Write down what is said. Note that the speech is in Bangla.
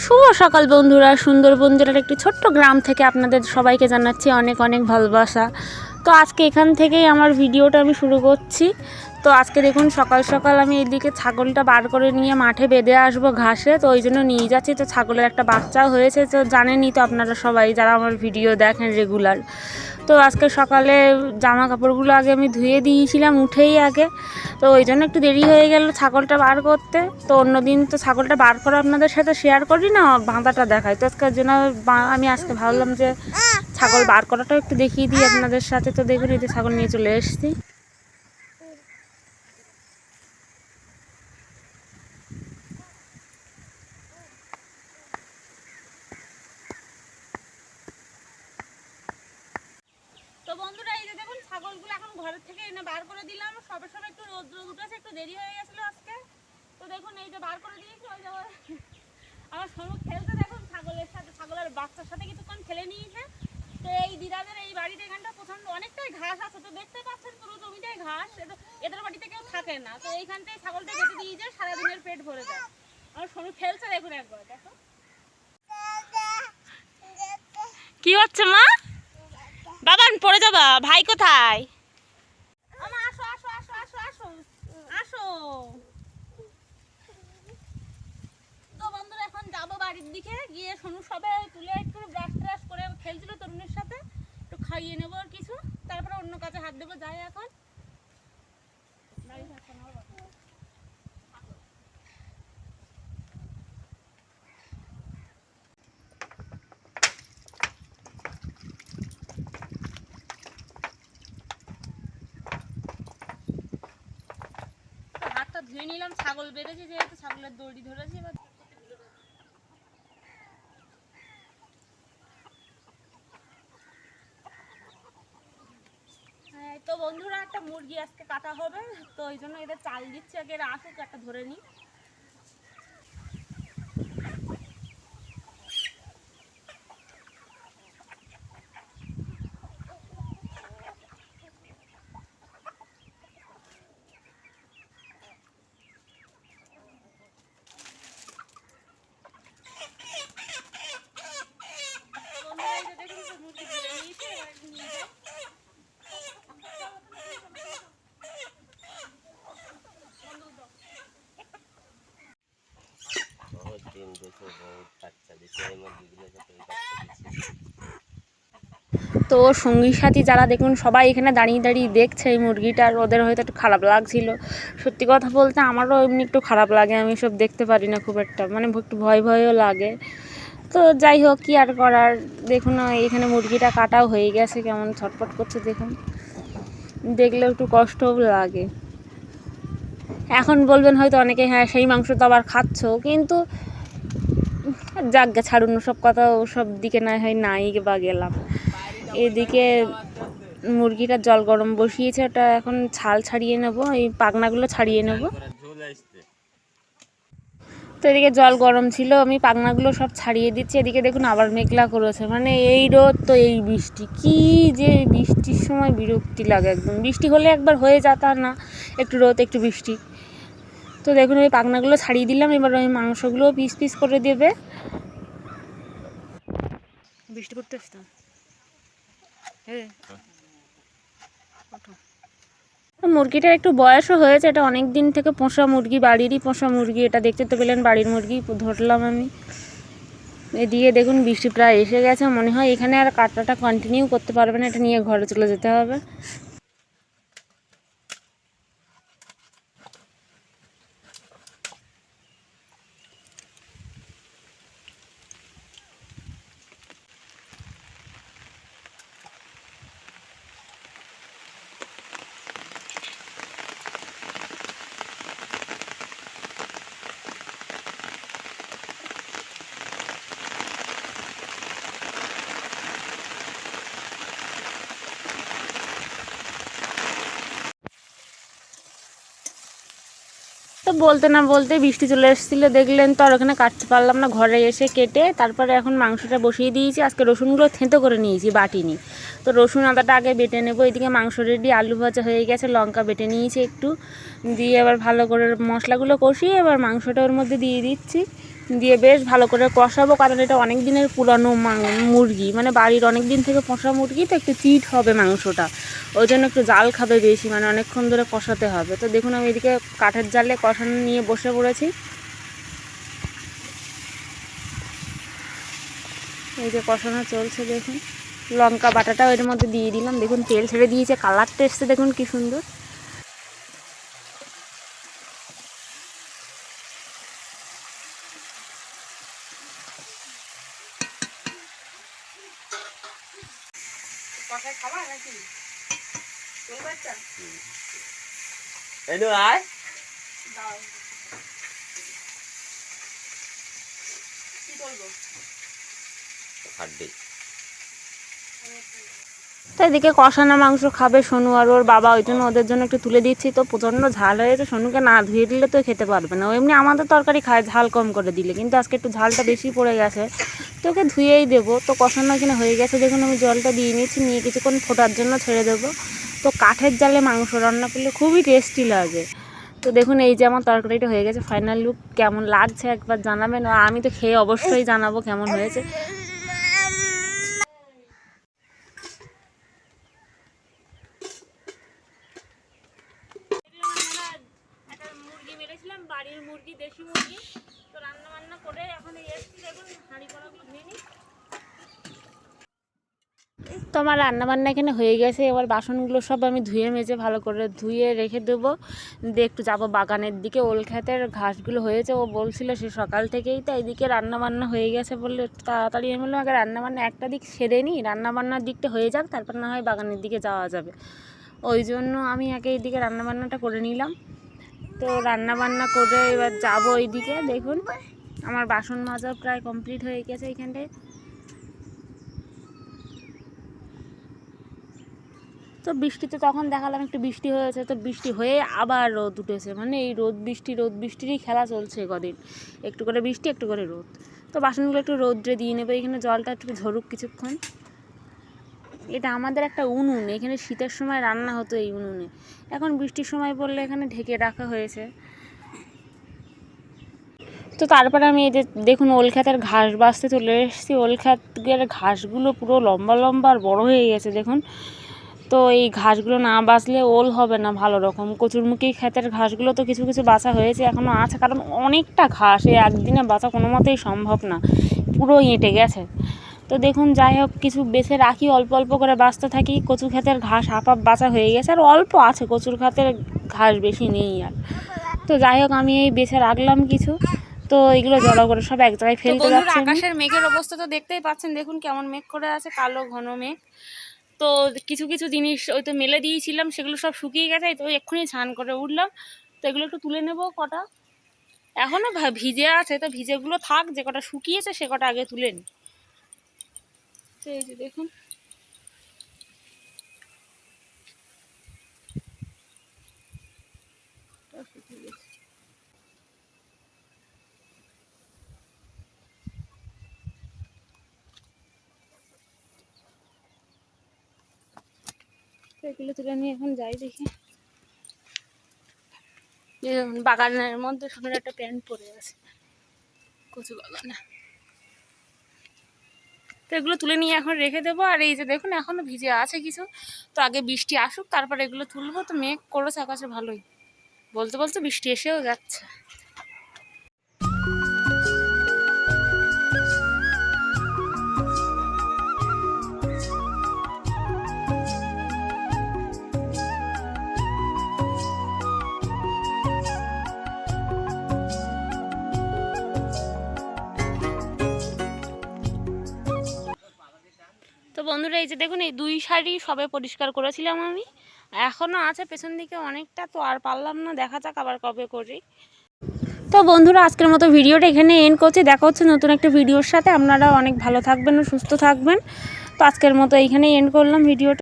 শুভ সকাল বন্ধুরা, সুন্দরবন জেলার একটি ছোট্ট গ্রাম থেকে আপনাদের সবাইকে জানাচ্ছি অনেক অনেক ভালোবাসা। তো আজকে এখান থেকেই আমার ভিডিওটা আমি শুরু করছি। তো আজকে দেখুন সকাল সকাল আমি এইদিকে ছাগলটা বার করে নিয়ে মাঠে বেঁধে আসবো ঘাসে, তো ওই জন্য নিয়ে যাচ্ছি। তো ছাগলের একটা বাচ্চাও হয়েছে, তো জানেনই তো আপনারা সবাই যারা আমার ভিডিও দেখেন রেগুলার। তো আজকে সকালে জামা কাপড়গুলো আগে আমি ধুয়ে দিয়েছিলাম উঠেই আগে, তো ওই জন্য একটু দেরি হয়ে গেল ছাগলটা বার করতে। তো অন্যদিন তো ছাগলটা বার করে আপনাদের সাথে শেয়ার করি না, বাঁধাটা দেখাই। তো আজকের জন্য আমি আজকে ভাবলাম যে ছাগল বার করাটাও একটু দেখিয়ে দিই আপনাদের সাথে। তো দেখুন এই যে ছাগল নিয়ে চলে এসেছি। তো বন্ধুরা এই যে দেখুন ছাগলগুলো এখন ঘরের থেকে এনে বার করে দিলাম। সবে সবে একটু রোদ্র উঠেছে, একটু দেরি হয়ে গেছিল আজকে। তো দেখুন এই যে বার করে দিয়েছি। ওই যে আমার সমুখ খেলতে দেখুন ছাগলের সাথে, ছাগলের বাচ্চার সাথে কিছুক্ষণ খেলে নিয়েছে। তো এই দিদাদের এই বাড়িতে এখানটা প্রচন্ড অনেকটাই ঘাস আছে, তো দেখতে পাচ্ছেন পুরো জমিটাই ঘাস। এদের বাড়িতে কেউ থাকে না, তো এইখানটাই ছাগলটা কেটে দিয়ে যায়, সারাদিনের পেট ভরে যায়। আমার সমুখ খেলছে দেখুন একবার, দেখো কি হচ্ছে মা। বাবান পড়ে যাবা, ভাই কোথায়? আসো আসো আসো আসো আসো আসো। তো বন্ধুরা এখন যাবো বাড়ির দিকে, গিয়ে সোনু সবে তুলে একটু ব্রাশ ট্রাশ করে খেলছিল তরুণের সাথে, একটু খাইয়ে নেবো আর কিছু, তারপরে অন্য কাজে হাত দেবো। যাই এখন হাতটা ধুয়ে নিলাম, ছাগল বেড়েছে যেহেতু ছাগলের দড়ি ধরেছি। এবার তো বন্ধুরা একটা মুরগি আজকে কাটা হবে, তো ওই জন্য এদের চাল দিচ্ছি, আগে এরা আসুক একটা ধরে নিই। তো সঙ্গী সাথী যারা দেখুন সবাই এখানে দাঁড়িয়ে দাঁড়িয়ে দেখছে এই মুরগিটার, ওদের হয়তো একটু খারাপ লাগছিল। সত্যি কথা বলতে আমারও এমনি একটু খারাপ লাগে, আমি সব দেখতে পারি না খুব একটা, মানে একটু ভয় ভয়ও লাগে। তো যাই হোক কি আর করার। দেখুন এখানে মুরগিটা কাটাও হয়ে গেছে, কেমন ছটফট করছে দেখুন, দেখলেও একটু কষ্টও লাগে। এখন বলবেন হয়তো অনেকে হ্যাঁ সেই মাংস তো আবার খাচ্ছ, কিন্তু যাজ্ঞা ছাড়ুন সব কথা, ওসব দিকে না হয় নাই বা গেলাম। এদিকে মুরগিটা জল গরম বসিয়েছে, ওটা এখন ছাল ছাড়িয়ে নেব, এই পাখনাগুলো ছাড়িয়ে নেব। তো এদিকে জল গরম ছিল, আমি পাখনাগুলো সব ছাড়িয়ে দিচ্ছি। এদিকে দেখুন আবার মেঘলা করেছে, মানে এই রোদ তো এই বৃষ্টি, কি যে বৃষ্টির সময় বিরক্তি লাগে একদম। বৃষ্টি হলে একবার হয়ে যেত না, একটু রোদ একটু বৃষ্টি। তো দেখুন ওই পাখনাগুলো ছাড়িয়ে দিলাম, এবার ওই মাংসগুলো পিস পিস করে দেবে। বৃষ্টি করতে আসতাম মুরগিটার একটু বয়সও হয়েছে, এটা অনেক দিন থেকে পোষা মুরগি, বাড়িরই পোষা মুরগি। এটা দেখতে তো পেলেন বাড়ির মুরগি ধরলাম আমি। এদিকে দেখুন বৃষ্টি প্রায় এসে গেছে, মনে হয় এখানে আর কাটাটা কন্টিনিউ করতে পারবে না, এটা নিয়ে ঘরে চলে যেতে হবে। তো বলতে না বলতে বৃষ্টি চলে এসেছিলো, দেখলেন তো। আর ওখানে কাটতে পারলাম না, ঘরে এসে কেটে তারপরে এখন মাংসটা বসিয়ে দিয়েছি। আজকে রসুনগুলো থেঁতো করে নিয়েছি, বাটিনি। তো রসুন আদাটা আগে বেটে নেবো। এদিকে মাংস রেডি, আলু ভাজা হয়ে গেছে, লঙ্কা বেটে নিয়েছি একটু, দিয়ে এবার ভালো করে মশলাগুলো কষিয়ে এবার মাংসটা ওর মধ্যে দিয়ে দিচ্ছি। দিয়ে বেশ ভালো করে কষাবো, কারণ এটা অনেক দিনের পুরানো মুরগি, মানে বাড়ির অনেক দিন থেকে পোষা মুরগি, তো একটু চিট হবে মাংসটা, ওই জন্য একটু জাল খাবে বেশি, মানে অনেকক্ষণ ধরে কষাতে হবে। তো দেখুন আমি এদিকে কাঠের জালে কষানো নিয়ে বসে পড়েছি। এই যে কষানো চলছে, দেখুন লঙ্কা বাটাটাও এর মধ্যে দিয়ে দিলাম, দেখুন তেল ছেড়ে দিয়েছে, কালারটা এসছে দেখুন কি সুন্দর। তো এদিকে কষানো মাংস খাবে সোনু আর ওর বাবা, ওই জন্য ওদের জন্য একটু তুলে দিচ্ছি। তো প্রচণ্ড ঝাল হয়েছে, সোনুকে না ধুয়ে দিলে তো খেতে পারবে না। ও এমনি আমাদের তরকারি খায় ঝাল কম করে দিলে, কিন্তু আজকে একটু ঝালটা বেশি পড়ে গেছে, তো ওকে ধুয়েই দেবো। তো কষানো এখানে হয়ে গেছে, দেখুন আমি জলটা দিয়ে নিয়েছি, নিয়ে কিছুক্ষণ ফোটার জন্য ছেড়ে দেবো। তো কাঠের জালে মাংস রান্না করলে খুবই টেস্টি লাগে। তো দেখুন এই যে আমার তরকারিটা হয়ে গেছে, ফাইনাল লুক কেমন লাগছে একবার জানাবেন, আমি তো খেয়ে অবশ্যই জানাবো কেমন হয়েছে। মুরগি মেরেছিলাম, বাড়ির মুরগি, দেশি মুরগি, তো রান্না বান্না করে এখন এসেছি, দেখুন হাঁড়ি কড়াগুলো ধুয়ে নিই। তো আমার রান্নাবান্না এখানে হয়ে গেছে, এবার বাসনগুলো সব আমি ধুয়ে মেজে ভালো করে ধুয়ে রেখে দেবো, দিয়ে একটু যাবো বাগানের দিকে। ওল ক্ষেতের ঘাসগুলো হয়েছে, ও বলছিল সে সকাল থেকেই, তো এইদিকে রান্নাবান্না হয়ে গেছে বললে একটু তাড়াতাড়ি আমি বললাম আগে রান্নাবান্না একটা দিক সেরে নিই, রান্নাবান্নার দিকটা হয়ে যাক, তারপর না হয় বাগানের দিকে যাওয়া যাবে। ওই জন্য আমি আগে এইদিকে রান্নাবান্নাটা করে নিলাম। তো রান্নাবান্না করে এবার যাবো এইদিকে। দেখুন আমার বাসন মাজা প্রায় কমপ্লিট হয়ে গেছে এইখানটায়। তো বৃষ্টিতে তখন দেখালাম একটু বৃষ্টি হয়েছে, তো বৃষ্টি হয়ে আবার রোদ উঠেছে, মানে এই রোদ বৃষ্টিরই খেলা চলছে কদিন, একটু করে বৃষ্টি একটু করে রোদ। তো বাসনগুলো একটু রোদ্রে দিয়ে নেবো, এখানে জলটা একটু ঝরুক কিছুক্ষণ। এটা আমাদের একটা উনুন, এখানে শীতের সময় রান্না হতো এই উনুনে, এখন বৃষ্টির সময় পড়লে এখানে ঢেকে রাখা হয়েছে। তো তারপরে আমি এই যে দেখুন ওল ক্ষেতের ঘাস বাছতে চলে এসেছি। ওল ক্ষেতের ঘাসগুলো পুরো লম্বা লম্বা আর বড়ো হয়ে গেছে দেখুন। তো এই ঘাসগুলো না বাছলে ওল হবে না ভালো রকম। কচুরমুখী ক্ষেতের ঘাসগুলো তো কিছু কিছু বাছা হয়েছে, এখনও আছে, কারণ অনেকটা ঘাস, এই একদিনে বাছা কোনো মতেই সম্ভব না, পুরো এঁটে গেছে। তো দেখুন যাই হোক কিছু বেছে রাখি, অল্প অল্প করে বাছতে থাকি। কচু ক্ষেতের ঘাস হাফ হাফ বাছা হয়ে গেছে, আর অল্প আছে, কচুর ক্ষেতের ঘাস বেশি নেই আর। তো যাই হোক আমি এই বেছে রাখলাম কিছু, তো এগুলো জড়ো করে সব এক জায়গায় ফেলতে যাচ্ছি। আকাশের মেঘের অবস্থা তো দেখতেই পাচ্ছেন, দেখুন কেমন মেঘ করে আছে, কালো ঘন মেঘ। তো কিছু কিছু জিনিস ওই তো মেলে দিয়েছিলাম, সেগুলো সব শুকিয়ে গেছে, তো এক্ষুনি স্নান করে উঠলাম। তো এগুলো একটু তুলে নেব, কটা এখনও ভিজে আছে, তো ভিজেগুলো থাক, যে কটা শুকিয়েছে সে কটা আগে তুলে নিই। তো এই যে দেখুন এগুলো তুলে নিয়ে এখন যাই দেখি। বাগানের মধ্যে সুন্দর একটা প্যান্ট পরে আছে কচু বাগানে, তো এগুলো তুলে নিয়ে এখন রেখে দেবো। আর এই যে দেখুন এখনও ভিজে আছে কিছু, তো আগে বৃষ্টি আসুক তারপর এগুলো তুলবো। তো মেঘ করেছে আকাশে ভালোই, বলতে বলতে বৃষ্টি এসেও যাচ্ছে। তো বন্ধুরা এই যে দেখুন এই দুই শাড়ি সবে পরিষ্কার করেছিলাম আমি, এখনও আছে পেছন দিকে অনেকটা, তো আর পারলাম না, দেখা যাক আবার কবে করি। তো বন্ধুরা আজকের মতো ভিডিওটা এখানে এন্ড করছি, দেখা হচ্ছে নতুন একটা ভিডিওর সাথে। আপনারা অনেক ভালো থাকবেন ও সুস্থ থাকবেন। তো আজকের মতো এইখানেই এন্ড করলাম ভিডিওটা।